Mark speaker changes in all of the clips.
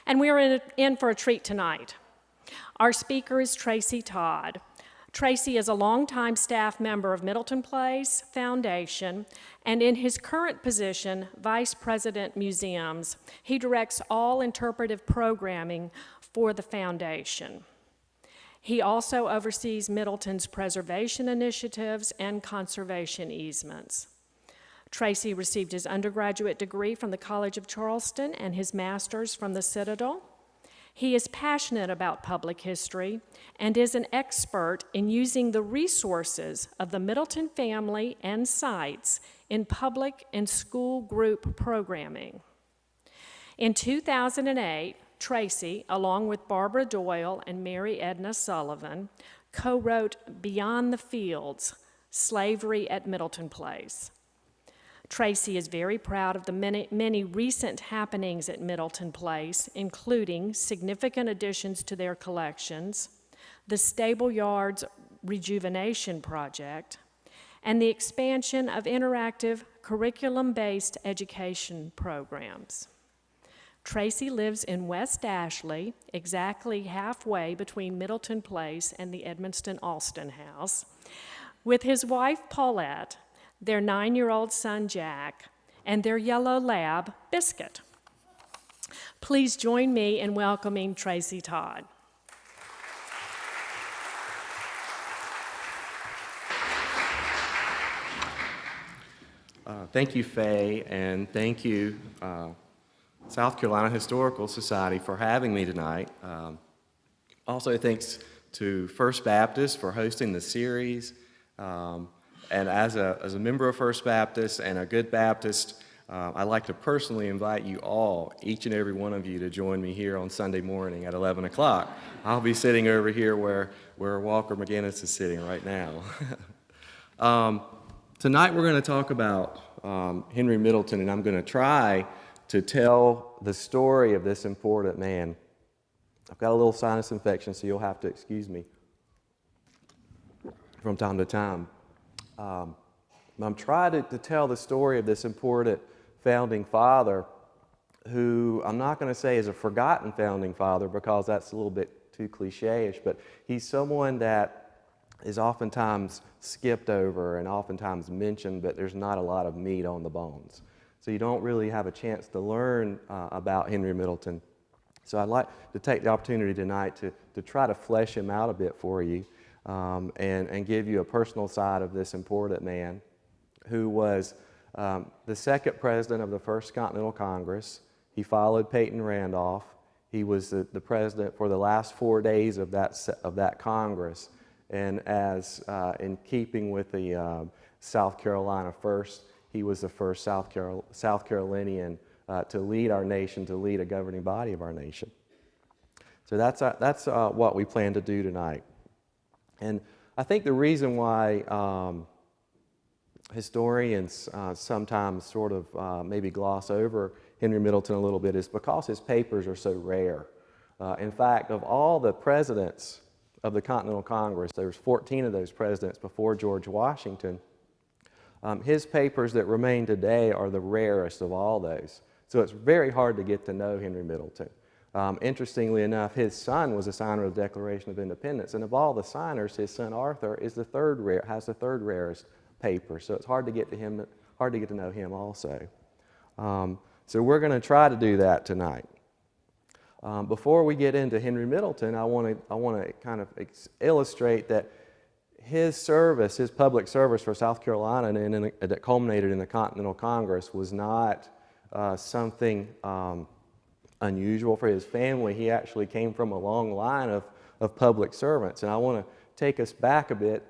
Speaker 1: And we are in for a treat tonight. Our speaker is Tracy Todd. Tracy is a longtime staff member of Middleton Place Foundation, and in his current position, Vice President Museums, he directs all interpretive programming for the foundation. He also oversees Middleton's preservation initiatives and conservation easements. Tracy received his undergraduate degree from the College of Charleston and his master's from the Citadel. He is passionate about public history and is an expert in using the resources of the Middleton family and sites in public and school group programming. In 2008, Tracy, along with Barbara Doyle and Mary Edna Sullivan, co-wrote Beyond the Fields, Slavery at Middleton Place. Tracy is very proud of the many recent happenings at Middleton Place, including significant additions to their collections, the Stable Yards Rejuvenation Project, and the expansion of interactive curriculum-based education programs. Tracy lives in West Ashley, exactly halfway between Middleton Place and the Edmonston Alston House, with his wife Paulette, their 9-year-old son Jack, and their yellow lab, Biscuit. Please join me in welcoming Tracy Todd.
Speaker 2: Thank you, Faye, and thank you, South Carolina Historical Society, for having me tonight. Also, thanks to First Baptist for hosting the series. And as a member of First Baptist and a good Baptist, I'd like to personally invite you all, each and every one of you, to join me here on Sunday morning at 11 o'clock. I'll be sitting over here where Walker McGinnis is sitting right now. Tonight we're going to talk about Henry Middleton, and I'm going to try to tell the story of this important man. I've got a little sinus infection, so you'll have to excuse me from time to time. I'm trying to tell the story of this important founding father who I'm not going to say is a forgotten founding father because that's a little bit too cliche-ish, but he's someone that is oftentimes skipped over and oftentimes mentioned, but there's not a lot of meat on the bones. So you don't really have a chance to learn about Henry Middleton. So I'd like to take the opportunity tonight to try to flesh him out a bit for you. And give you a personal side of this important man who was the second president of the First Continental Congress. He followed Peyton Randolph. He was the president for the last 4 days of that Congress. And as in keeping with the South Carolina First, he was the first South Carolinian to lead our nation, to lead a governing body of our nation. So that's what we plan to do tonight. And I think the reason why historians sometimes sort of maybe gloss over Henry Middleton a little bit is because his papers are so rare. In fact, of all the presidents of the Continental Congress, there's 14 of those presidents before George Washington. His papers that remain today are the rarest of all those. So it's very hard to get to know Henry Middleton. Interestingly enough, his son was a signer of the Declaration of Independence, and of all the signers, his son Arthur is has the third rarest paper. So it's hard to get to know him also. So we're going to try to do that tonight. Before we get into Henry Middleton, I want to kind of illustrate that his service, his public service for South Carolina, and that culminated in the Continental Congress, was not something unusual for his family. He actually came from a long line of public servants. And I want to take us back a bit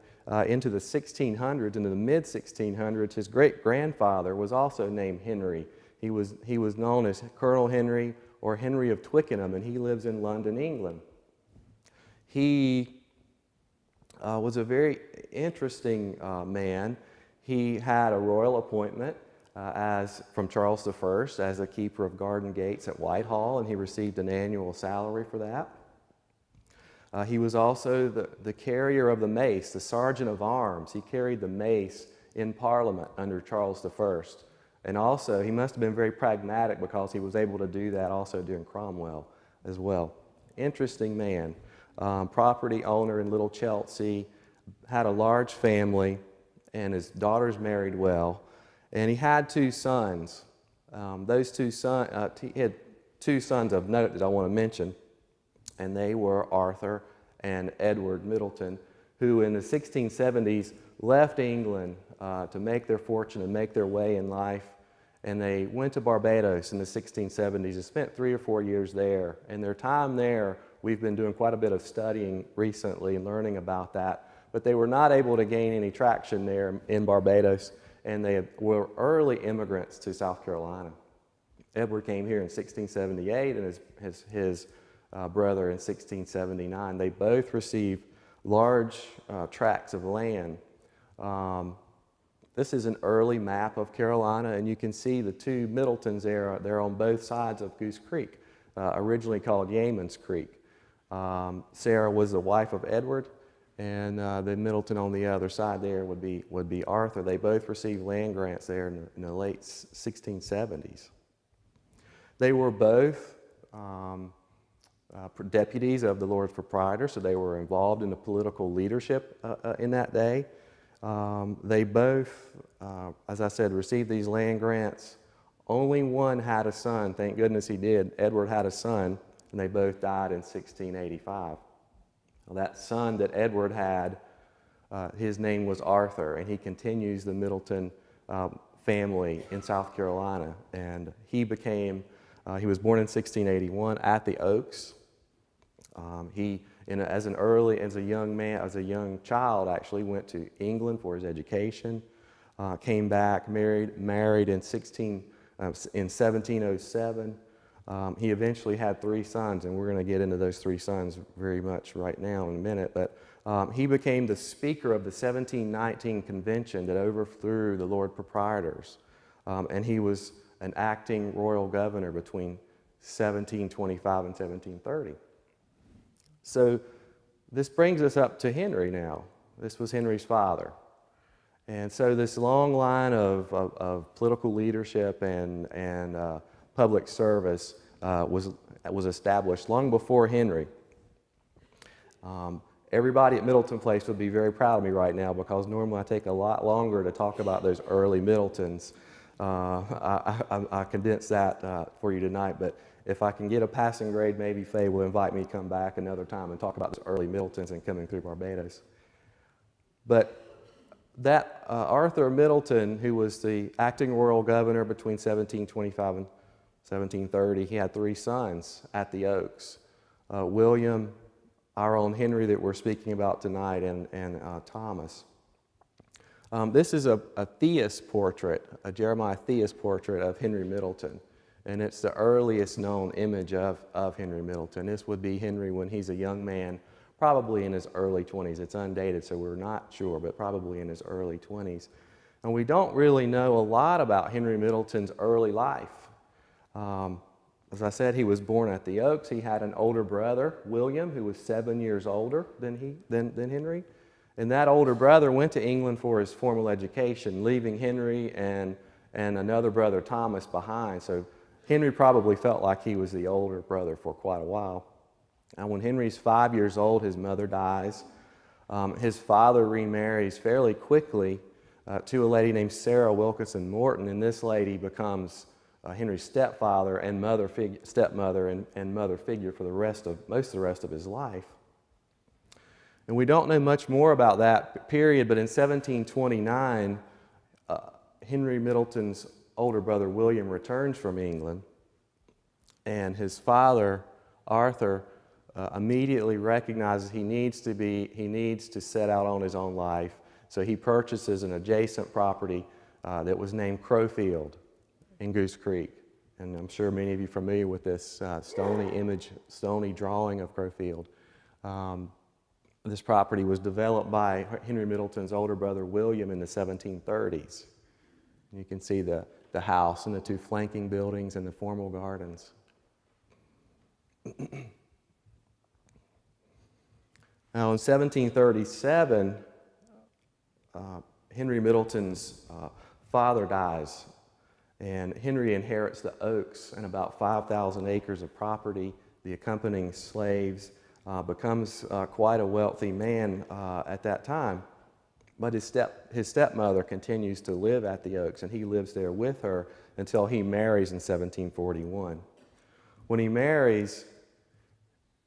Speaker 2: into the 1600s, into the mid-1600s. His great-grandfather was also named Henry. He was known as Colonel Henry or Henry of Twickenham, and he lives in London, England. He was a very interesting man. He had a royal appointment from Charles I as a keeper of garden gates at Whitehall, and he received an annual salary for that. He was also the carrier of the mace, the sergeant of arms. He carried the mace in Parliament under Charles I. And also, he must have been very pragmatic because he was able to do that also during Cromwell. as well. Interesting man. Property owner in Little Chelsea, had a large family, and his daughters married well. And he had two sons. He had two sons of note that I want to mention, and they were Arthur and Edward Middleton, who in the 1670s left England to make their fortune and make their way in life. And they went to Barbados in the 1670s and spent 3 or 4 years there. And their time there, we've been doing quite a bit of studying recently and learning about that. But they were not able to gain any traction there in Barbados, and they were early immigrants to South Carolina. Edward came here in 1678, and his brother in 1679. They both received large tracts of land. This is an early map of Carolina, and you can see the two Middletons there. They're on both sides of Goose Creek, originally called Yeaman's Creek. Sarah was the wife of Edward, and the Middleton on the other side there would be Arthur. They both received land grants there in the late 1670s. They were both deputies of the Lord Proprietor, so they were involved in the political leadership in that day. They both, as I said, received these land grants. Only one had a son. Thank goodness he did. Edward had a son, and they both died in 1685. Well, that son that Edward had, his name was Arthur, and he continues the Middleton family in South Carolina. And he was born in 1681 at the Oaks. As a young child, actually went to England for his education, came back, married in 1707. He eventually had 3 sons, and we're going to get into those 3 sons very much right now in a minute. But he became the speaker of the 1719 convention that overthrew the Lord Proprietors, and he was an acting royal governor between 1725 and 1730. So this brings us up to Henry now. This was Henry's father. And so this long line of political leadership and public service was established long before Henry. Everybody at Middleton Place would be very proud of me right now, because normally I take a lot longer to talk about those early Middletons. I condensed that for you tonight, but if I can get a passing grade, maybe Faye will invite me to come back another time and talk about those early Middletons and coming through Barbados. But that Arthur Middleton, who was the acting royal governor between 1725 and 1730, he had 3 sons at the Oaks. William, our own Henry that we're speaking about tonight, and Thomas. This is a theist portrait, a Jeremiah theist portrait of Henry Middleton. And it's the earliest known image of Henry Middleton. This would be Henry when he's a young man, probably in his early 20s. It's undated, so we're not sure, but probably in his early 20s. And we don't really know a lot about Henry Middleton's early life. As I said, he was born at the Oaks. He had an older brother, William, who was 7 years older than Henry. And that older brother went to England for his formal education, leaving Henry and another brother, Thomas, behind. So Henry probably felt like he was the older brother for quite a while. And when Henry's 5 years old, his mother dies. His father remarries fairly quickly to a lady named Sarah Wilkinson Morton, and this lady becomes Henry's stepfather and stepmother and mother figure for most of the rest of his life. And we don't know much more about that period, but in 1729, Henry Middleton's older brother William returns from England, and his father, Arthur, immediately recognizes he needs to set out on his own life. So he purchases an adjacent property that was named Crowfield in Goose Creek. And I'm sure many of you are familiar with this stony drawing of Crowfield. This property was developed by Henry Middleton's older brother William in the 1730s. You can see the house and the 2 flanking buildings and the formal gardens. Now in 1737, Henry Middleton's father dies, and Henry inherits the Oaks and about 5,000 acres of property the accompanying slaves, becomes quite a wealthy man at that time. But his stepmother continues to live at the Oaks, and he lives there with her until he marries in 1741. When he marries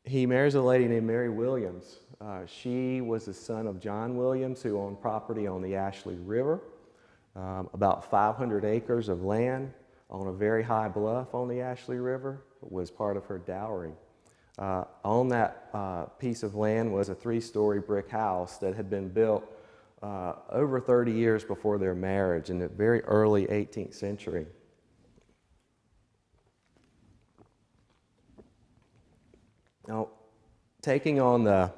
Speaker 2: a lady named Mary Williams. She was the son of John Williams, who owned property on the Ashley River, about 500 acres of land on a very high bluff on the Ashley River was part of her dowry. On that piece of land was a 3-story brick house that had been built over 30 years before their marriage in the very early 18th century. Now, taking on the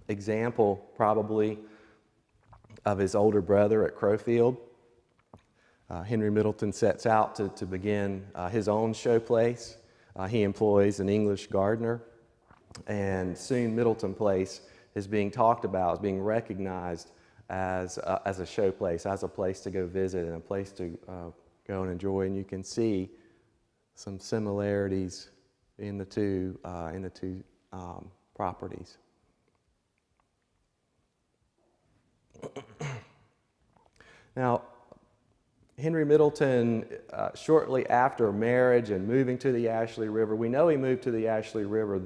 Speaker 2: example probably of his older brother at Crowfield, Henry Middleton sets out to begin his own showplace. He employs an English gardener, and soon Middleton Place is being talked about, is being recognized as a showplace, as a place to go visit and a place to go and enjoy. And you can see some similarities in the two properties. Now, Henry Middleton, shortly after marriage and moving to the Ashley River, we know he moved to the Ashley River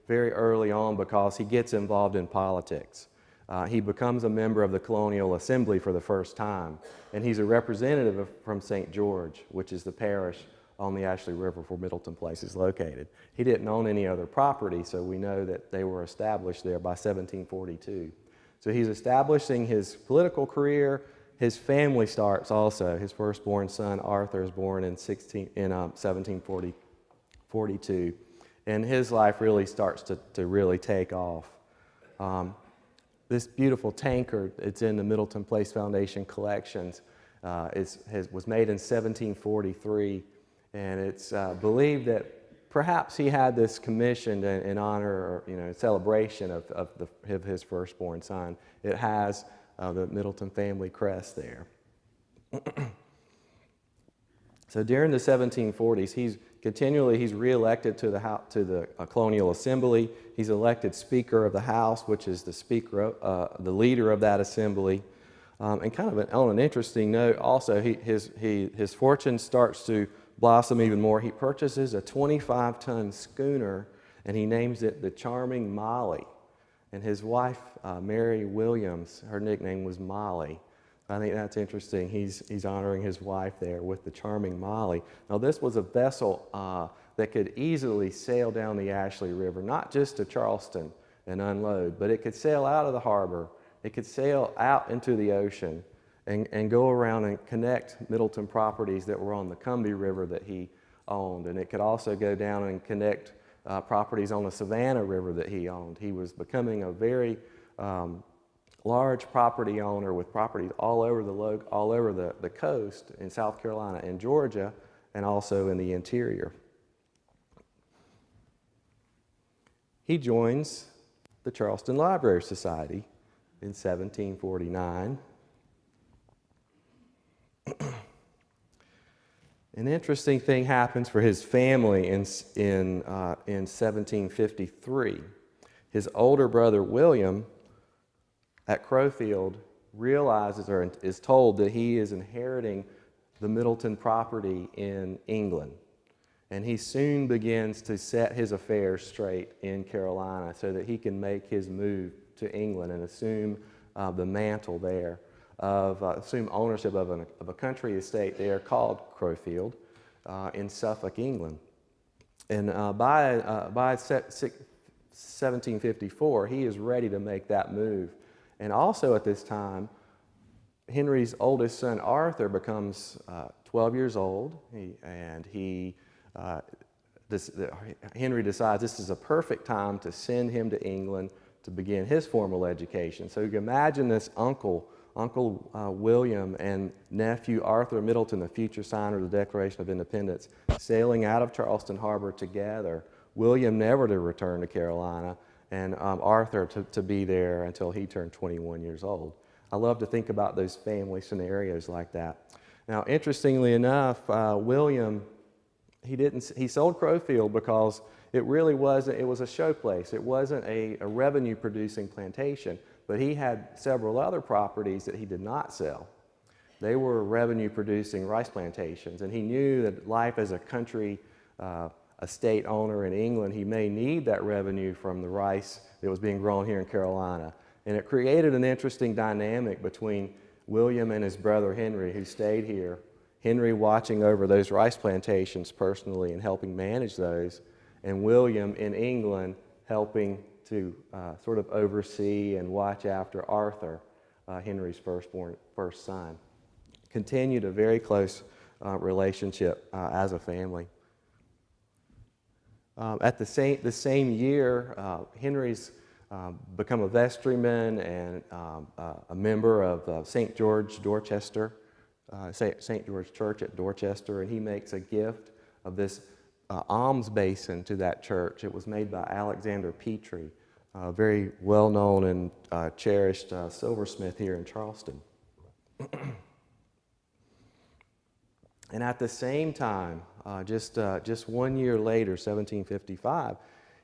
Speaker 2: very early on because he gets involved in politics. He becomes a member of the Colonial Assembly for the first time, and he's a representative from St. George, which is the parish on the Ashley River where Middleton Place is located. He didn't own any other property, so we know that they were established there by 1742. So he's establishing his political career. His family starts also. His firstborn son, Arthur, is born in 1742. And his life really starts to really take off. This beautiful tankard, it's in the Middleton Place Foundation collections, was made in 1743. And it's believed that perhaps he had this commissioned in honor or celebration of his firstborn son. It has the Middleton family crest there. So during the 1740s, he's re-elected to the Colonial Assembly. He's elected Speaker of the House, which is the leader of that assembly. And kind of on an interesting note, also his fortune starts to blossom even more. He purchases a 25-ton schooner, and he names it the Charming Molly. And his wife, Mary Williams, her nickname was Molly. I think that's interesting. He's honoring his wife there with the Charming Molly. Now, this was a vessel that could easily sail down the Ashley River, not just to Charleston and unload, but it could sail out of the harbor. It could sail out into the ocean and go around and connect Middleton properties that were on the Combahee River that he owned. And it could also go down and connect properties on the Savannah River that he owned. He was becoming a very large property owner with properties all over the coast in South Carolina and Georgia, and also in the interior. He joins the Charleston Library Society in 1749. An interesting thing happens for his family in 1753. His older brother William at Crowfield realizes or is told that he is inheriting the Middleton property in England. And he soon begins to set his affairs straight in Carolina so that he can make his move to England and assume the mantle there, assume ownership of a country estate there called Crowfield in Suffolk, England. And by 1754, he is ready to make that move. And also at this time, Henry's oldest son, Arthur, becomes 12 years old, Henry decides this is a perfect time to send him to England to begin his formal education. So you can imagine this Uncle William and nephew Arthur Middleton, the future signer of the Declaration of Independence, sailing out of Charleston Harbor together. William never to return to Carolina, and Arthur to be there until he turned 21 years old. I love to think about those family scenarios like that. Now, interestingly enough, William, he sold Crowfield because it really wasn't, it was a showplace. It wasn't a revenue-producing plantation, but he had several other properties that he did not sell. They were revenue-producing rice plantations, and he knew that life as a country estate owner in England, he may need that revenue from the rice that was being grown here in Carolina. And it created an interesting dynamic between William and his brother Henry, who stayed here. Henry watching over those rice plantations personally and helping manage those, and William in England helping to sort of oversee and watch after Arthur, Henry's first son. Continued a very close relationship as a family. At the same year, Henry's become a vestryman and a member of St. George, Dorchester, St. George Church at Dorchester, and he makes a gift of this alms basin to that church. It was made by Alexander Petrie, a very well-known and cherished silversmith here in Charleston. And at the same time, just 1 year later, 1755,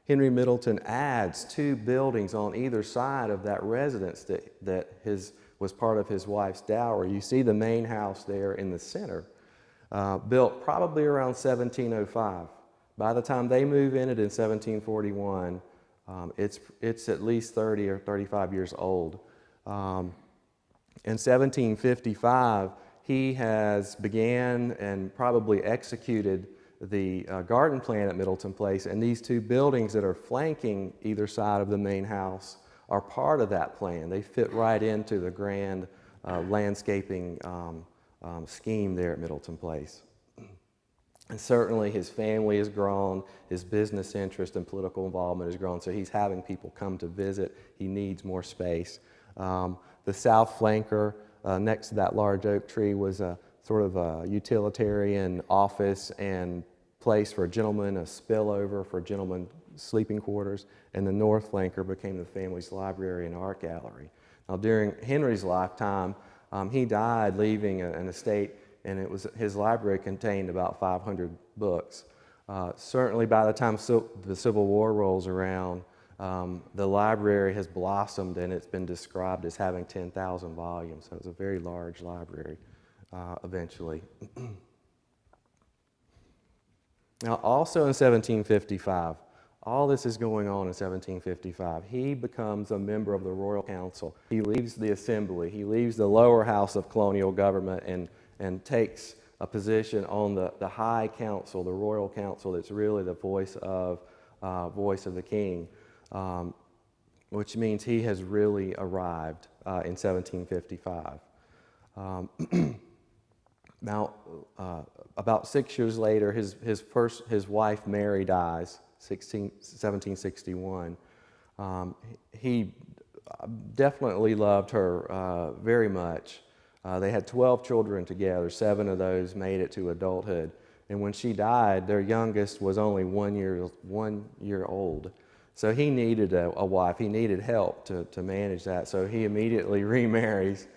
Speaker 2: Henry Middleton adds 2 buildings on either side of that residence that was part of his wife's dowry. You see the main house there in the center, built probably around 1705. By the time they move in it in 1741, it's at least 30 or 35 years old. In 1755, he has began and probably executed the garden plan at Middleton Place, and these 2 buildings that are flanking either side of the main house are part of that plan. They fit right into the grand landscaping scheme there at Middleton Place. And certainly his family has grown, his business interest and political involvement has grown, so he's having people come to visit. He needs more space. The south flanker next to that large oak tree was a sort of a utilitarian office and place for gentlemen, a spillover for gentlemen sleeping quarters, and the north flanker became the family's library and art gallery. Now during Henry's lifetime, he died leaving an estate, and his library contained about 500 books. Certainly by the time the Civil War rolls around, the library has blossomed, and it's been described as having 10,000 volumes, so it's a very large library eventually. Now also in 1755, all this is going on in 1755, he becomes a member of the Royal Council. He leaves the Assembly, he leaves the lower house of colonial government and takes a position on the High Council, the Royal Council, that's really the voice of the King, which means he has really arrived in 1755. Now, about 6 years later, his wife Mary dies, 1761. He definitely loved her very much. They had 12 children together. 7 of those made it to adulthood. And when she died, their youngest was only 1 year old. So he needed a wife. He needed help to manage that. So he immediately remarries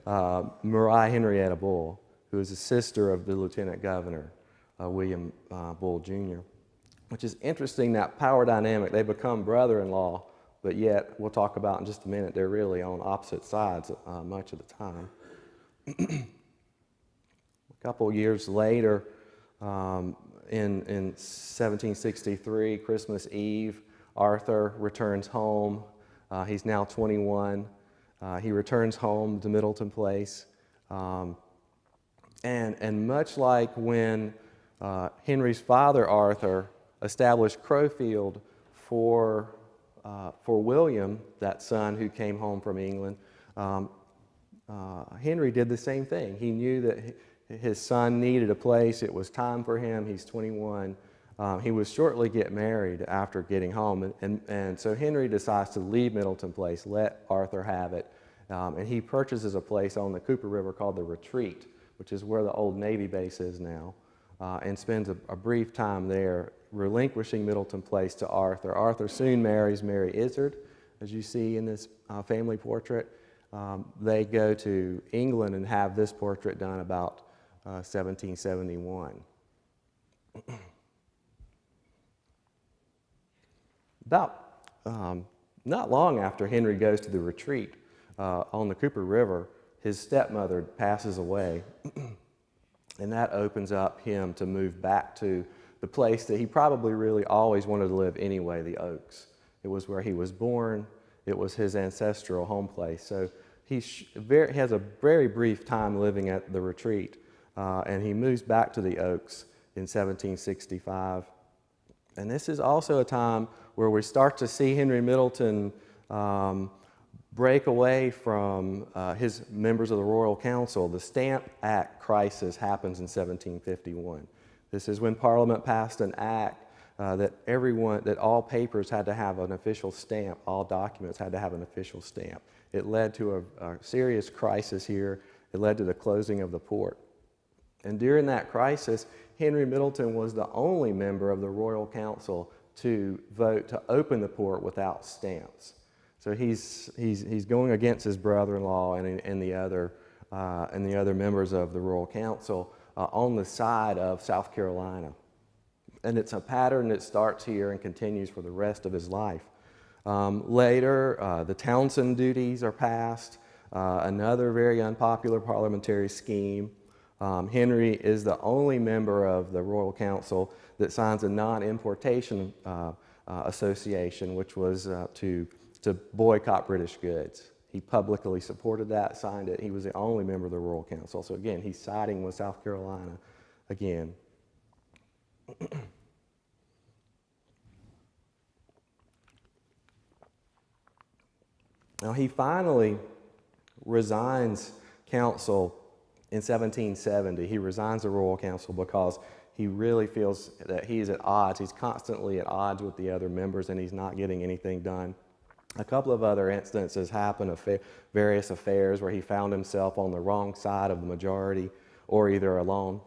Speaker 2: Maria Henrietta Bull, who is a sister of the Lieutenant Governor, William Bull Jr., which is interesting, that power dynamic. They become brother-in-law, but yet, we'll talk about in just a minute, they're really on opposite sides much of the time. A couple years later, in 1763, Christmas Eve, Arthur returns home. He's now 21. He returns home to Middleton Place. And much like when Henry's father, Arthur, established Crowfield for William, that son who came home from England, Henry did the same thing. He knew that his son needed a place. It was time for him. He's 21. He would shortly get married after getting home. And so Henry decides to leave Middleton Place, let Arthur have it. And he purchases a place on the Cooper River called the Retreat, which is where the old Navy base is now, and spends a brief time there, relinquishing Middleton Place to Arthur. Arthur soon marries Mary Izzard, as you see in this family portrait. They go to England and have this portrait done about 1771. not long after Henry goes to the retreat on the Cooper River, his stepmother passes away, and that opens up him to move back to the place that he probably really always wanted to live anyway, the Oaks. It was where he was born. It was his ancestral home place. So he has a very brief time living at the retreat, and he moves back to the Oaks in 1765. And this is also a time where we start to see Henry Middleton break away from his members of the Royal Council. The Stamp Act crisis happens in 1751. This is when Parliament passed an act that all papers had to have an official stamp, all documents had to have an official stamp. It led to a serious crisis here. It led to the closing of the port. And during that crisis, Henry Middleton was the only member of the Royal Council to vote to open the port without stamps. So he's going against his brother-in-law and the other members of the Royal Council on the side of South Carolina. And it's a pattern that starts here and continues for the rest of his life. Later, the Townsend duties are passed, another very unpopular parliamentary scheme. Henry is the only member of the Royal Council that signs a non-importation association, which was to boycott British goods. He publicly supported that, signed it. He was the only member of the Royal Council. So again, he's siding with South Carolina again. Now he finally resigns council in 1770. He resigns the Royal Council because he really feels that he's at odds. He's constantly at odds with the other members and he's not getting anything done. A couple of other instances happen of various affairs where he found himself on the wrong side of the majority or either alone.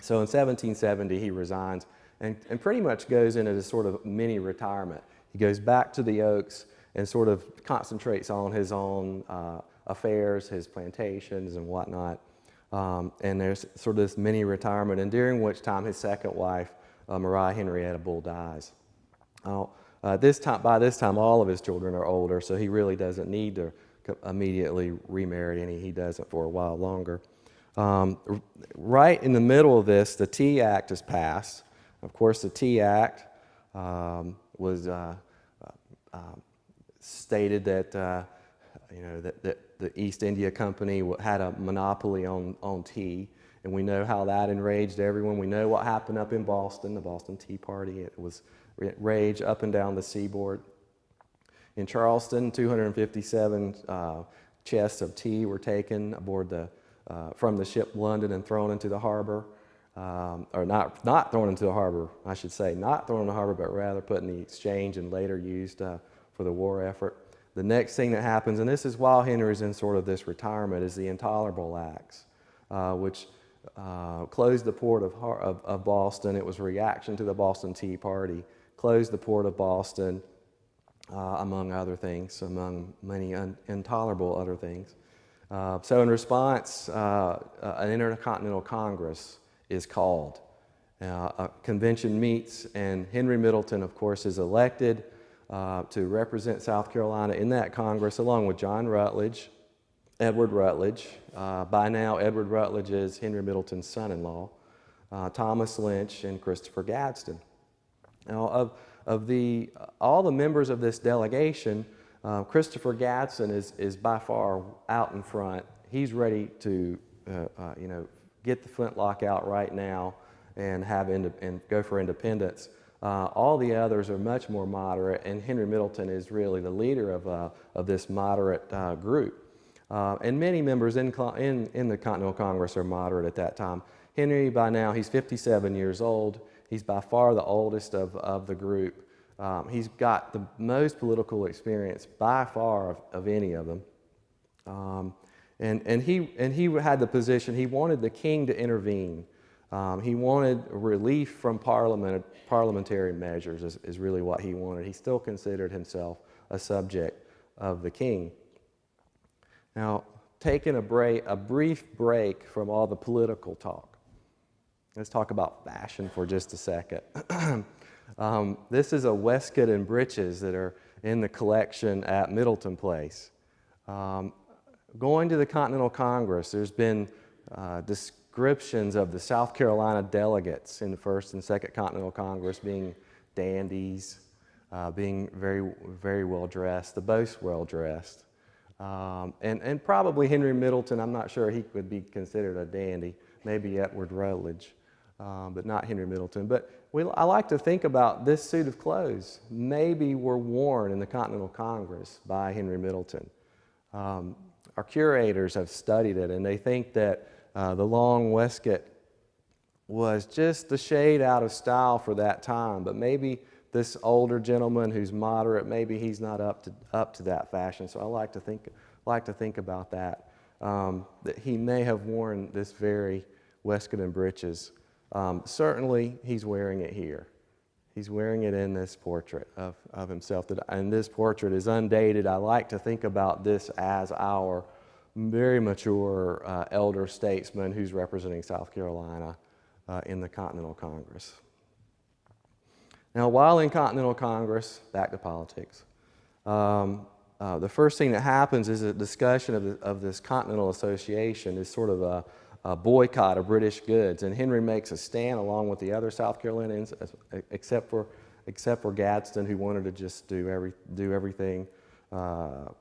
Speaker 2: So in 1770 he resigns and pretty much goes into this sort of mini retirement. He goes back to the Oaks and sort of concentrates on his own affairs, his plantations and whatnot. And there's sort of this mini retirement, and during which time his second wife, Maria Henrietta Bull, dies. By this time, all of his children are older, so he really doesn't need to immediately remarry, and he doesn't for a while longer. Right in the middle of this, the Tea Act is passed. Of course, the Tea Act was stated that that the East India Company had a monopoly on tea, and we know how that enraged everyone. We know what happened up in Boston, the Boston Tea Party. It raged up and down the seaboard. In Charleston, 257 chests of tea were taken aboard from the ship London and thrown into the harbor. Or not thrown into the harbor, I should say. Not thrown in the harbor, but rather put in the exchange and later used for the war effort. The next thing that happens, and this is while Henry's in sort of this retirement, is the Intolerable Acts, which closed the port of Boston. It was a reaction to the Boston Tea Party. Closed the port of Boston, among other things, among many intolerable other things. So in response, an Intercontinental Congress is called. A convention meets, and Henry Middleton, of course, is elected to represent South Carolina in that Congress, along with John Rutledge, Edward Rutledge. By now, Edward Rutledge is Henry Middleton's son-in-law, Thomas Lynch, and Christopher Gadsden. Now, all the members of this delegation, Christopher Gadsden is by far out in front. He's ready to, get the flintlock out right now and go for independence. All the others are much more moderate, and Henry Middleton is really the leader of this moderate group. And many members in the Continental Congress are moderate at that time. Henry, by now, he's 57 years old. He's by far the oldest of the group. He's got the most political experience by far of any of them. And he had the position, he wanted the king to intervene. He wanted relief from parliamentary measures is really what he wanted. He still considered himself a subject of the king. Now, taking a brief break from all the political talk, let's talk about fashion for just a second. This is a waistcoat and breeches that are in the collection at Middleton Place. Going to the Continental Congress, there's been descriptions of the South Carolina delegates in the First and Second Continental Congress being dandies, being very, very well dressed, the most well dressed. And probably Henry Middleton, I'm not sure he would be considered a dandy, maybe Edward Rutledge, but not Henry Middleton. But I like to think about this suit of clothes maybe were worn in the Continental Congress by Henry Middleton. Our curators have studied it, and they think that the long waistcoat was just a shade out of style for that time, but maybe this older gentleman who's moderate, maybe he's not up to that fashion. So I like to think about that, that he may have worn this very waistcoat and breeches. Certainly, he's wearing it here. He's wearing it in this portrait of himself, and this portrait is undated. I like to think about this as our very mature elder statesman who's representing South Carolina in the Continental Congress. Now, while in Continental Congress, back to politics, the first thing that happens is a discussion of this Continental Association is sort of a boycott of British goods, and Henry makes a stand along with the other South Carolinians, except for Gadsden, who wanted to just do everything. But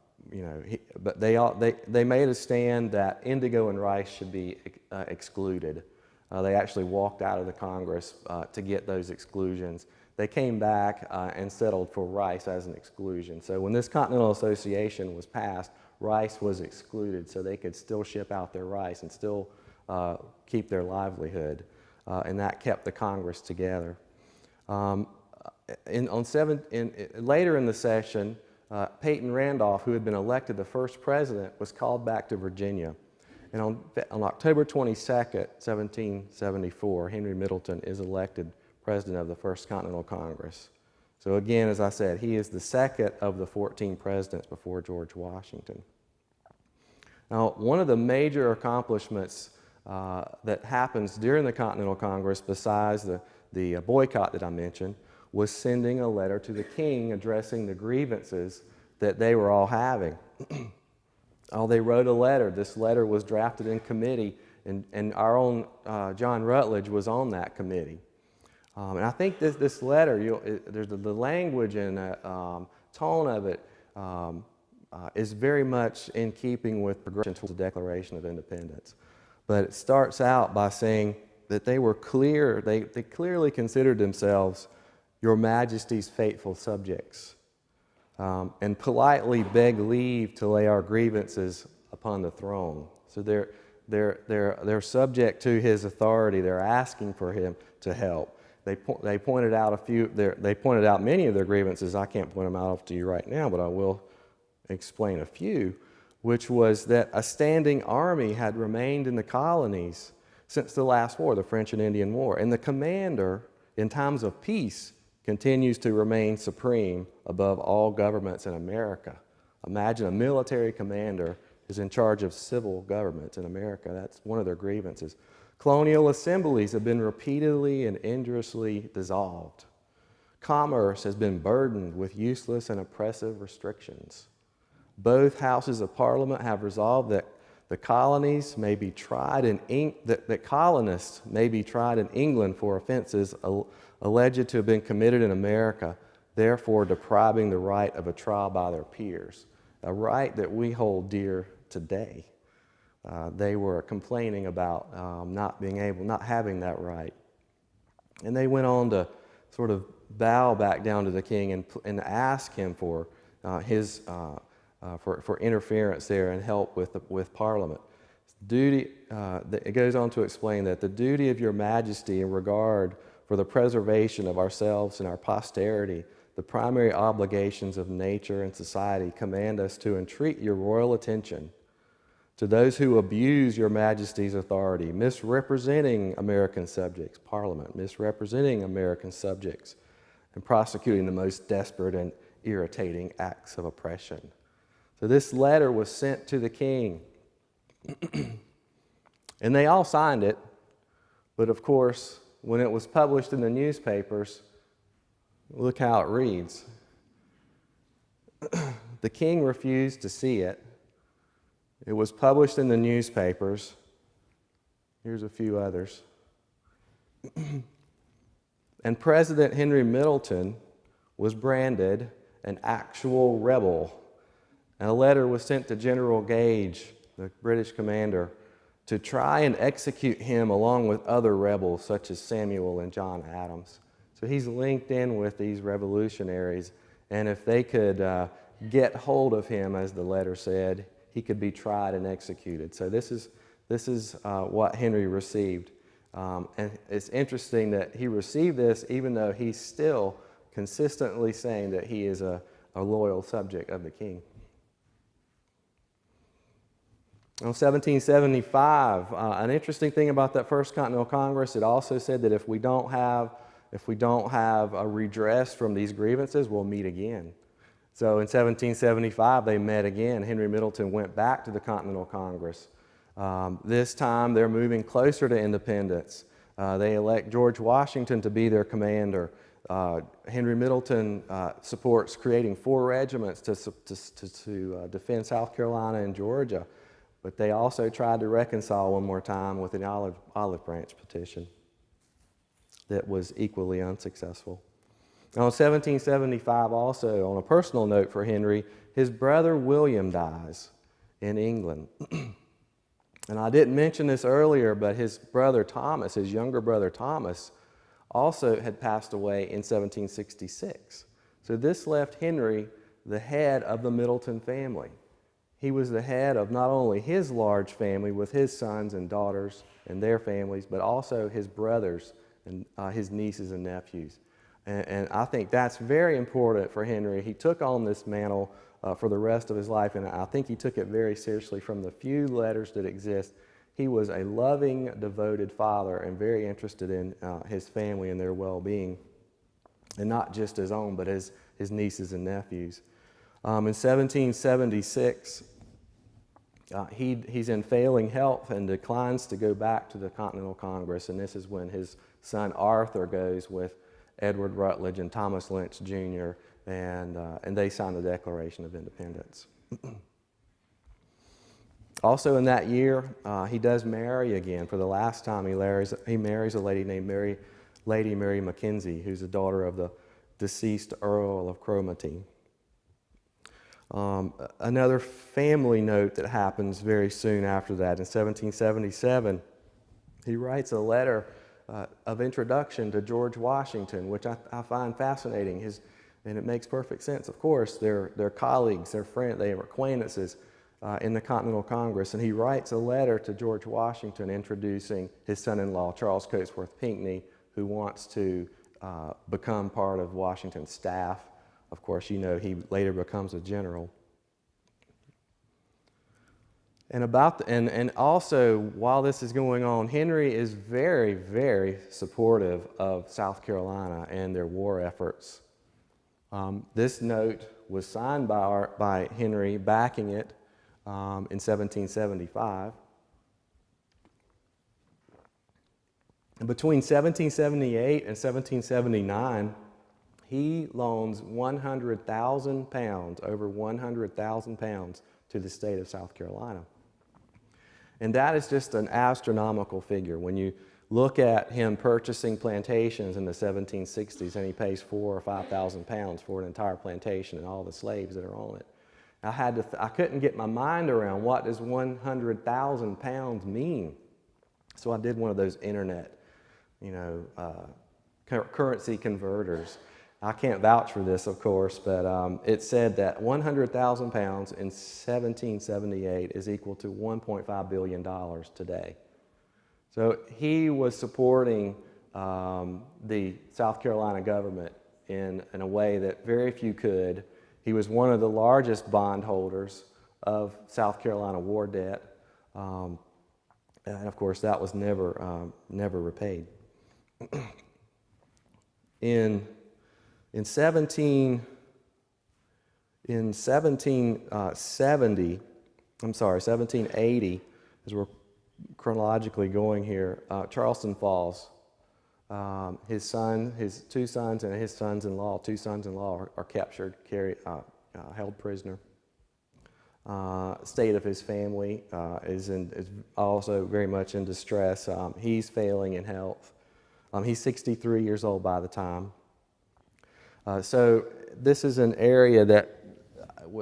Speaker 2: they made a stand that indigo and rice should be excluded. They actually walked out of the Congress to get those exclusions. They came back and settled for rice as an exclusion. So when this Continental Association was passed, rice was excluded, so they could still ship out their rice and still keep their livelihood, and that kept the Congress together. Later in the session, Peyton Randolph, who had been elected the first president, was called back to Virginia. And on October 22nd, 1774, Henry Middleton is elected president of the First Continental Congress. So again, as I said, he is the second of the 14 presidents before George Washington. Now, one of the major accomplishments that happens during the Continental Congress, besides the boycott that I mentioned, was sending a letter to the king addressing the grievances that they were all having. They wrote a letter. This letter was drafted in committee, and our own John Rutledge was on that committee. And I think this letter, there's the language and tone of it is very much in keeping with progression towards the Declaration of Independence. But it starts out by saying that they were clear, they clearly considered themselves Your Majesty's faithful subjects, and politely beg leave to lay our grievances upon the throne. So they're subject to his authority. They're asking for him to help. They pointed out many of their grievances. I can't point them out to you right now, but I will explain a few, which was that a standing army had remained in the colonies since the last war, the French and Indian War, and the commander, in times of peace, continues to remain supreme above all governments in America. Imagine a military commander is in charge of civil governments in America. That's one of their grievances. Colonial assemblies have been repeatedly and injuriously dissolved. Commerce has been burdened with useless and oppressive restrictions. Both houses of Parliament have resolved that the colonies may be tried that colonists may be tried in England for offenses alleged to have been committed in America, therefore depriving the right of a trial by their peers, a right that we hold dear today. They were complaining about not having that right. And they went on to sort of bow back down to the king and ask him for for interference there and help with Parliament. It goes on to explain that the duty of your Majesty in regard for the preservation of ourselves and our posterity, the primary obligations of nature and society, command us to entreat your royal attention to those who abuse your Majesty's authority, misrepresenting American subjects, Parliament, misrepresenting American subjects, and prosecuting the most desperate and irritating acts of oppression. So this letter was sent to the king, and they all signed it, but of course, when it was published in the newspapers, Look how it reads. The king refused to see it. It was published in the newspapers. Here's a few others. And President Henry Middleton was branded an actual rebel. And a letter was sent to General Gage, the British commander, to try and execute him along with other rebels such as Samuel and John Adams. So he's linked in with these revolutionaries, and if they could get hold of him, as the letter said, he could be tried and executed. So this is what Henry received. And it's interesting that he received this even though he's still consistently saying that he is a loyal subject of the king. In 1775, an interesting thing about that First Continental Congress, it also said that if we don't have a redress from these grievances, we'll meet again. So in 1775, they met again. Henry Middleton went back to the Continental Congress. This time, they're moving closer to independence. They elect George Washington to be their commander. Henry Middleton supports creating 4 regiments to defend South Carolina and Georgia. But they also tried to reconcile one more time with an olive branch petition that was equally unsuccessful. Now, in 1775, also, on a personal note for Henry, his brother William dies in England. And I didn't mention this earlier, but his brother Thomas, his younger brother Thomas, also had passed away in 1766. So this left Henry the head of the Middleton family. He was the head of not only his large family with his sons and daughters and their families, but also his brothers and his nieces and nephews. And I think that's very important for Henry. He took on this mantle for the rest of his life, and I think he took it very seriously. From the few letters that exist, he was a loving, devoted father and very interested in his family and their well-being, and not just his own, but his nieces and nephews. In 1776, he's in failing health and declines to go back to the Continental Congress, and this is when his son Arthur goes with Edward Rutledge and Thomas Lynch Jr., and they sign the Declaration of Independence. Also in that year, he does marry again. For the last time, he marries a lady named Lady Mary Mackenzie, who's the daughter of the deceased Earl of Cromarty. Another family note that happens very soon after that, in 1777, he writes a letter of introduction to George Washington, which I find fascinating. And it makes perfect sense. Of course, they're colleagues, they're friends, they are acquaintances in the Continental Congress. And he writes a letter to George Washington introducing his son-in-law, Charles Cotesworth Pinckney, who wants to become part of Washington's staff. Of course, you know, he later becomes a general. And also, while this is going on, Henry is very, very supportive of South Carolina and their war efforts. This note was signed by Henry, backing it in 1775. And between 1778 and 1779, he loans 100,000 pounds, over 100,000 pounds, to the state of South Carolina. And that is just an astronomical figure. When you look at him purchasing plantations in the 1760s, and he pays 4,000 or 5,000 pounds for an entire plantation and all the slaves that are on it. I couldn't get my mind around what does 100,000 pounds mean. So I did one of those internet, currency converters. I can't vouch for this, of course, but it said that 100,000 pounds in 1778 is equal to $1.5 billion today. So he was supporting the South Carolina government in a way that very few could. He was one of the largest bondholders of South Carolina war debt, and of course that was never repaid. In 1780, as we're chronologically going here, Charleston Falls His two sons and his sons-in-law, are captured, held prisoner. State of his family is also very much in distress. He's failing in health. He's 63 years old by the time. So this is an area that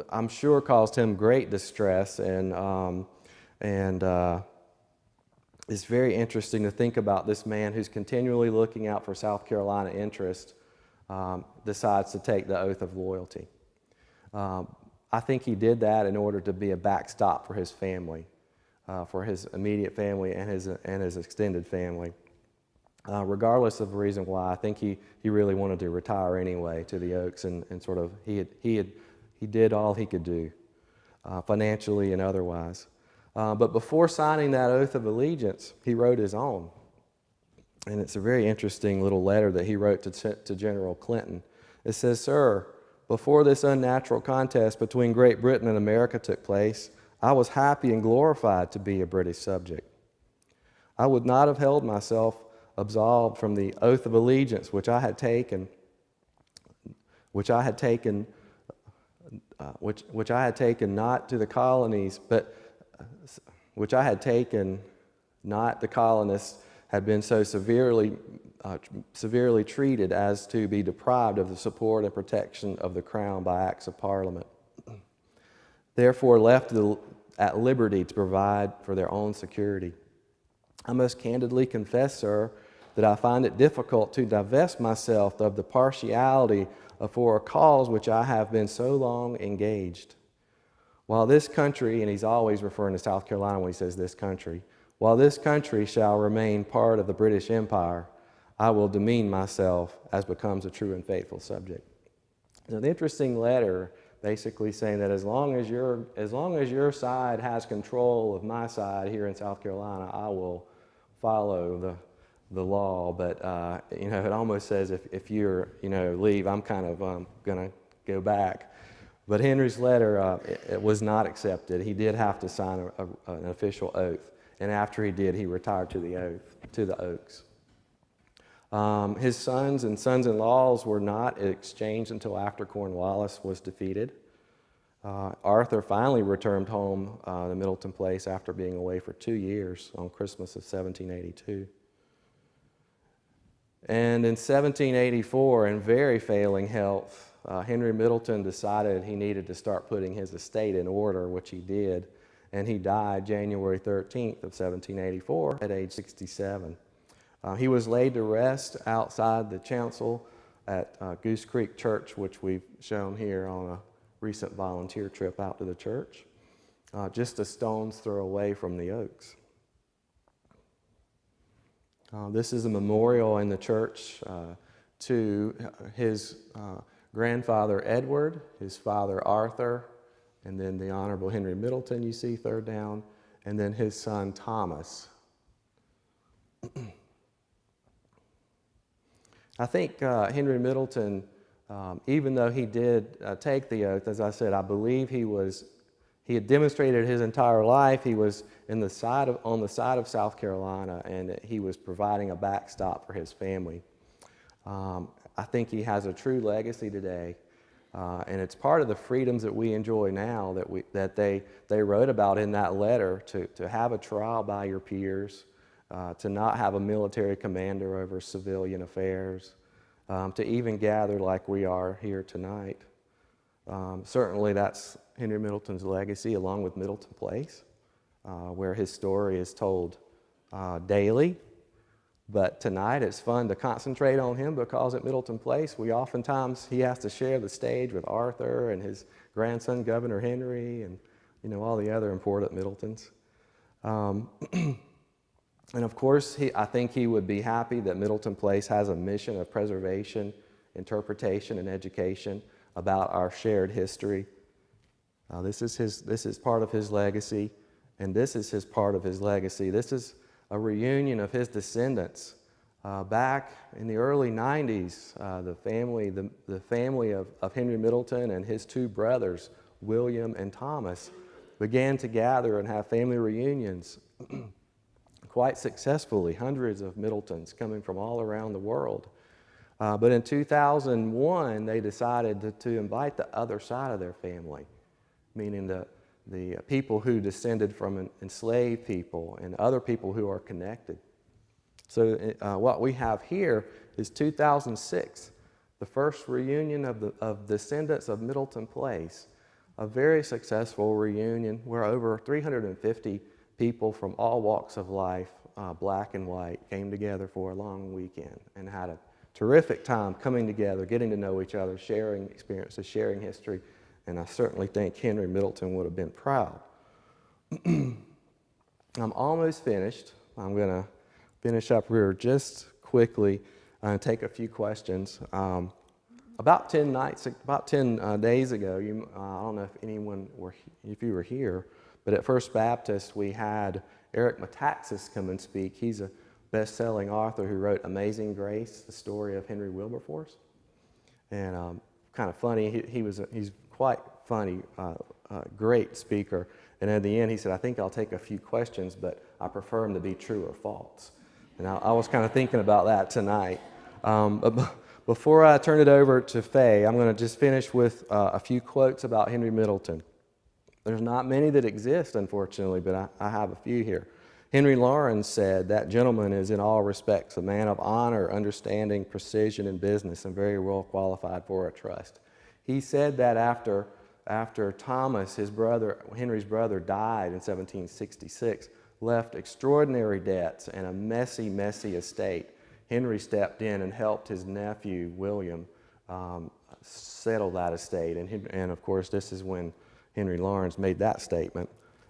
Speaker 2: I'm sure caused him great distress, and it's very interesting to think about this man who's continually looking out for South Carolina interest decides to take the oath of loyalty. I think he did that in order to be a backstop for his family, for his immediate family and his extended family. Regardless of the reason why, I think he really wanted to retire anyway to the Oaks, and sort of he did all he could do, financially and otherwise. But before signing that oath of allegiance, he wrote his own, and it's a very interesting little letter that he wrote to General Clinton. It says, "Sir, before this unnatural contest between Great Britain and America took place, I was happy and glorified to be a British subject. I would not have held myself absolved from the oath of allegiance which I had taken not to the colonies, but which I had taken not the colonists had been so severely treated as to be deprived of the support and protection of the Crown by acts of Parliament. Therefore left at liberty to provide for their own security. I must candidly confess, sir, that I find it difficult to divest myself of the partiality for a cause which I have been so long engaged. While this country," and he's always referring to South Carolina when he says this country, "while this country shall remain part of the British Empire, I will demean myself as becomes a true and faithful subject." It's an interesting letter, basically saying that as long as your side has control of my side here in South Carolina, I will follow the law. But it almost says if you're leave, I'm kind of going to go back. But Henry's letter it was not accepted. He did have to sign an official oath, and after he did, he retired to the Oaks. His sons and sons-in-laws were not exchanged until after Cornwallis was defeated. Arthur finally returned home to Middleton Place after being away for 2 years on Christmas of 1782. And in 1784, in very failing health, Henry Middleton decided he needed to start putting his estate in order, which he did, and he died January 13th of 1784 at age 67. He was laid to rest outside the chancel at Goose Creek Church, which we've shown here on a recent volunteer trip out to the church, just a stone's throw away from the Oaks. This is a memorial in the church to his grandfather Edward, his father Arthur, and then the Honorable Henry Middleton you see third down, and then his son Thomas. I think Henry Middleton, even though he did take the oath, as I said, I believe he had demonstrated his entire life. He was on the side of South Carolina, and he was providing a backstop for his family. I think he has a true legacy today, and it's part of the freedoms that we enjoy now that they wrote about in that letter, to have a trial by your peers, to not have a military commander over civilian affairs, to even gather like we are here tonight. Certainly that's Henry Middleton's legacy, along with Middleton Place, where his story is told daily. But tonight it's fun to concentrate on him because at Middleton Place he has to share the stage with Arthur and his grandson Governor Henry and all the other important Middletons. And of course I think he would be happy that Middleton Place has a mission of preservation, interpretation, and education about our shared history. This is part of his legacy, and this is his part of his legacy. This is a reunion of his descendants. Back in the early 90s, the family of Henry Middleton and his two brothers, William and Thomas, began to gather and have family reunions quite successfully, hundreds of Middletons coming from all around the world. But in 2001, they decided to invite the other side of their family, meaning the people who descended from enslaved people and other people who are connected. So what we have here is 2006, the first reunion of descendants of Middleton Place, a very successful reunion where over 350 people from all walks of life, black and white, came together for a long weekend and had a terrific time coming together, getting to know each other, sharing experiences, sharing history, and I certainly think Henry Middleton would have been proud. I'm almost finished. I'm going to finish up here just quickly and take a few questions. About 10 days ago, I don't know if you were here, but at First Baptist we had Eric Metaxas come and speak. He's a best-selling author who wrote Amazing Grace, the story of Henry Wilberforce. And kind of funny, he's quite funny, great speaker. And at the end he said, I think I'll take a few questions, but I prefer them to be true or false. And I was kind of thinking about that tonight. But before I turn it over to Faye, I'm going to just finish with a few quotes about Henry Middleton. There's not many that exist, unfortunately, but I have a few here. Henry Lawrence said, that gentleman is in all respects a man of honor, understanding, precision in business, and very well qualified for a trust. He said that after Thomas, Henry's brother, died in 1766, left extraordinary debts and a messy, messy estate. Henry stepped in and helped his nephew, William, settle that estate. And of course, this is when Henry Lawrence made that statement.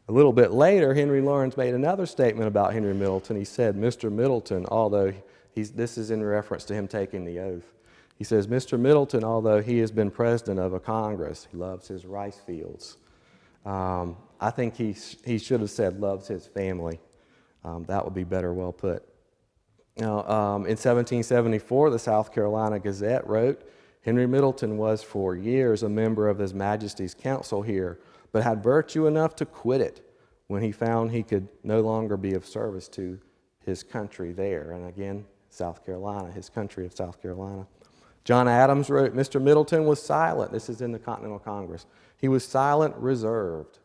Speaker 2: A little bit later, Henry Lawrence made another statement about Henry Middleton. He said, Mr. Middleton, although this is in reference to him taking the oath. He says, Mr. Middleton, although he has been president of a Congress, he loves his rice fields. I think he should have said loves his family. That would be better well put. Now, in 1774, the South Carolina Gazette wrote, Henry Middleton was for years a member of His Majesty's Council here, but had virtue enough to quit it when he found he could no longer be of service to his country there. And again, South Carolina, his country of South Carolina. John Adams wrote, Mr. Middleton was silent. This is in the Continental Congress. He was silent, reserved.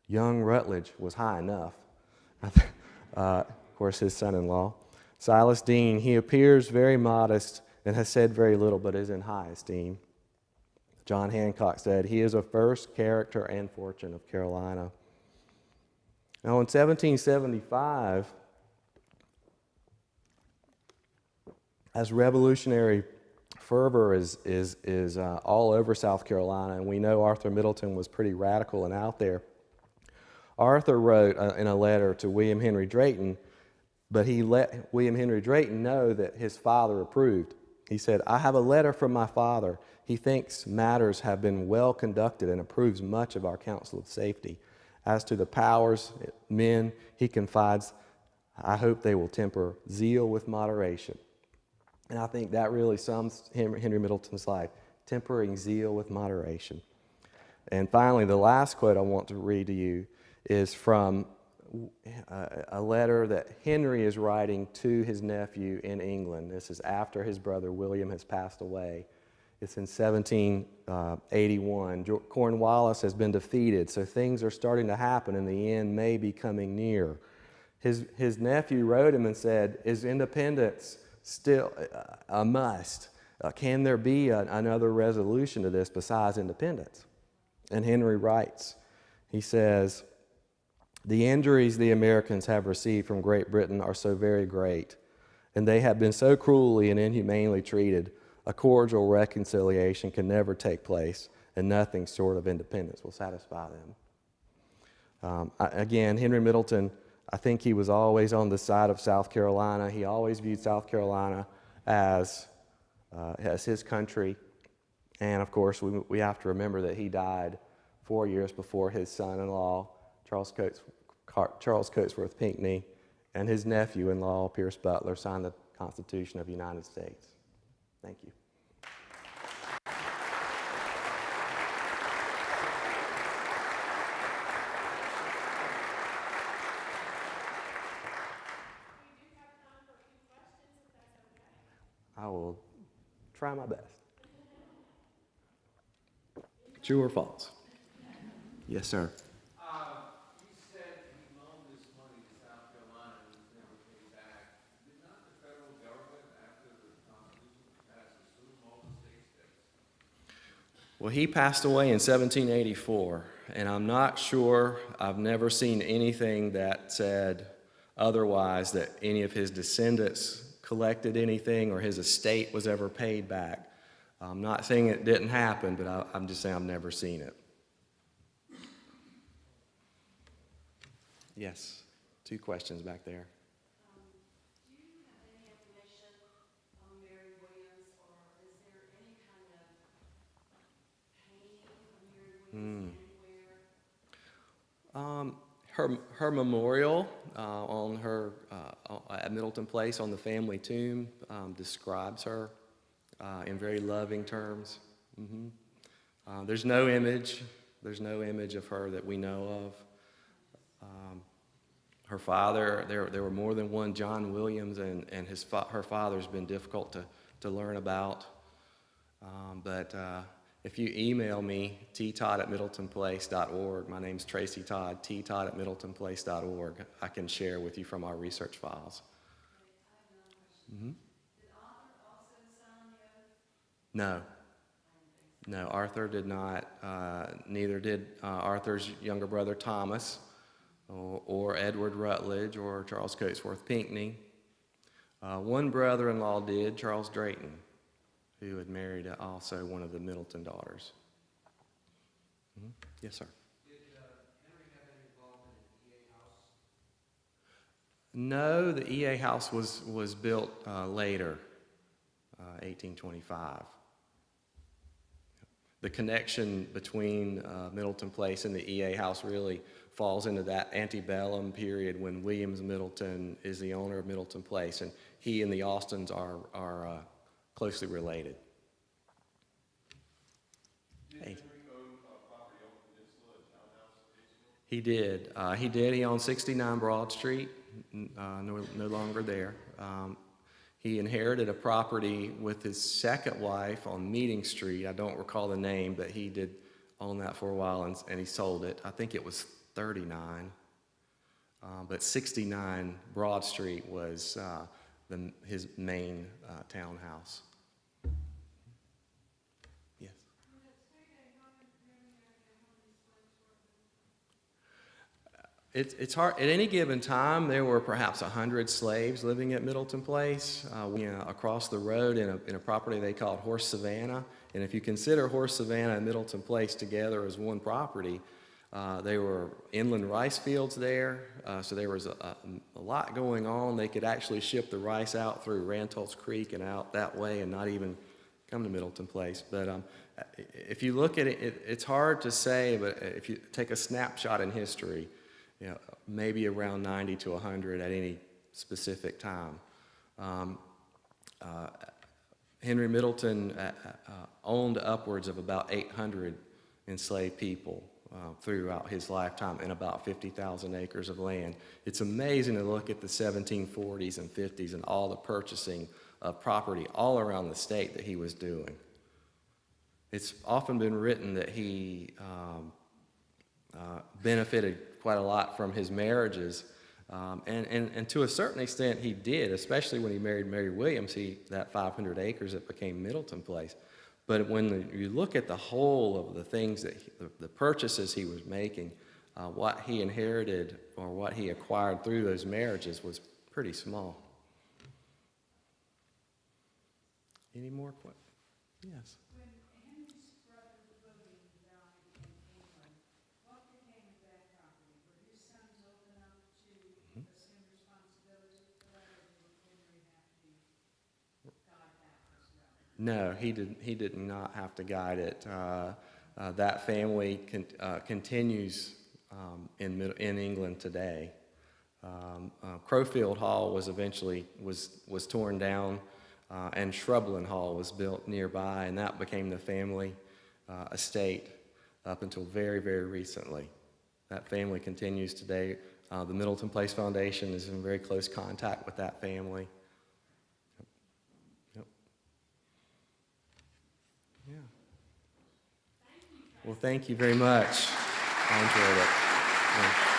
Speaker 2: Young Rutledge was high enough. Of course, his son-in-law. Silas Deane, he appears very modest and has said very little, but is in high esteem. John Hancock said, he is a first character and fortune of Carolina. Now, in 1775, as revolutionary fervor is all over South Carolina, and we know Arthur Middleton was pretty radical and out there, Arthur wrote in a letter to William Henry Drayton, but he let William Henry Drayton know that his father approved. He said, I have a letter from my father. He thinks matters have been well conducted and approves much of our counsel of safety. As to the powers, men, he confides, I hope they will temper zeal with moderation. And I think that really sums Henry Middleton's life, tempering zeal with moderation. And finally, the last quote I want to read to you is from a letter that Henry is writing to his nephew in England. This is after his brother William has passed away. It's in 1781. Cornwallis has been defeated, so things are starting to happen, and the end may be coming near. His nephew wrote him and said, is independence still a must? Can there be another resolution to this besides independence? And Henry writes, he says, the injuries the Americans have received from Great Britain are so very great, and they have been so cruelly and inhumanely treated, a cordial reconciliation can never take place, and nothing short of independence will satisfy them. Again, Henry Middleton, I think he was always on the side of South Carolina. He always viewed South Carolina as his country. And of course, we have to remember that he died 4 years before his son-in-law, Charles Coatsworth Pinckney, and his nephew-in-law, Pierce Butler, signed the Constitution of the United States. Thank you. I will try my best. True or false? Yes, sir.
Speaker 3: You said he loaned this money to South Carolina and was never paid back. Did not the federal government, after the Constitution was passed, assume all the state's debts?
Speaker 2: Well, he passed away in 1784, and I'm not sure, I've never seen anything that said otherwise, that any of his descendants collected anything or his estate was ever paid back. I'm not saying it didn't happen, but I'm just saying I've never seen it. Yes, 2 questions back there.
Speaker 4: Do you have any information on Mary Williams, or is there any kind of painting of Mary Williams anywhere?
Speaker 2: Her memorial on her at Middleton Place on the family tomb describes her in very loving terms. There's no image. There's no image of her that we know of. Her father, there were more than one John Williams, and her father's been difficult to learn about. But if you email me, ttodd@middletonplace.org, my name's Tracy Todd, ttodd@middletonplace.org, I can share with you from our research files.
Speaker 4: Did Arthur also sign the oath?
Speaker 2: No. No, Arthur did not. Neither did Arthur's younger brother Thomas, or Edward Rutledge, or Charles Coatsworth Pinckney. One brother-in-law did, Charles Drayton, who had married also one of the Middleton daughters. Yes, sir.
Speaker 3: Did Henry have any involvement in the EA House?
Speaker 2: No, the EA House was built later, 1825. The connection between Middleton Place and the EA House really falls into that antebellum period when Williams Middleton is the owner of Middleton Place, and he and the Austins are closely related.
Speaker 3: Did Henry own property on the peninsula, a townhouse in Batesville?
Speaker 2: He did. He owned 69 Broad Street, no longer there. He inherited a property with his second wife on Meeting Street. I don't recall the name, but he did own that for a while, and he sold it. I think it was 39. But 69 Broad Street was his main townhouse. Yes? It's hard. At any given time, there were perhaps 100 slaves living at Middleton Place. Across the road in a property they called Horse Savannah. And if you consider Horse Savannah and Middleton Place together as one property, there were inland rice fields there. So there was a lot going on. They could actually ship the rice out through Rantolt's Creek and out that way and not even come to Middleton Place. But if you look at it, it's hard to say, but if you take a snapshot in history, maybe around 90 to 100 at any specific time. Henry Middleton owned upwards of about 800 enslaved people throughout his lifetime and about 50,000 acres of land. It's amazing to look at the 1740s and 50s and all the purchasing of property all around the state that he was doing. It's often been written that he benefited quite a lot from his marriages, and to a certain extent he did, especially when he married Mary Williams, that 500 acres that became Middleton Place. But when you look at the whole of the things that the purchases he was making, what he inherited or what he acquired through those marriages was pretty small. Any more questions? Yes.
Speaker 4: When Henry's brother William died in England, what became of that property? Were his sons old enough to assume responsibility for that, or did Henry have to guide that as well?
Speaker 2: No, he did not have to guide it. That family continues in England today. Crowfield Hall was eventually was torn down, and Shrubland Hall was built nearby, and that became the family estate up until very, very recently. That family continues today. The Middleton Place Foundation is in very close contact with that family. Yep. Well, thank you very much. I enjoyed it.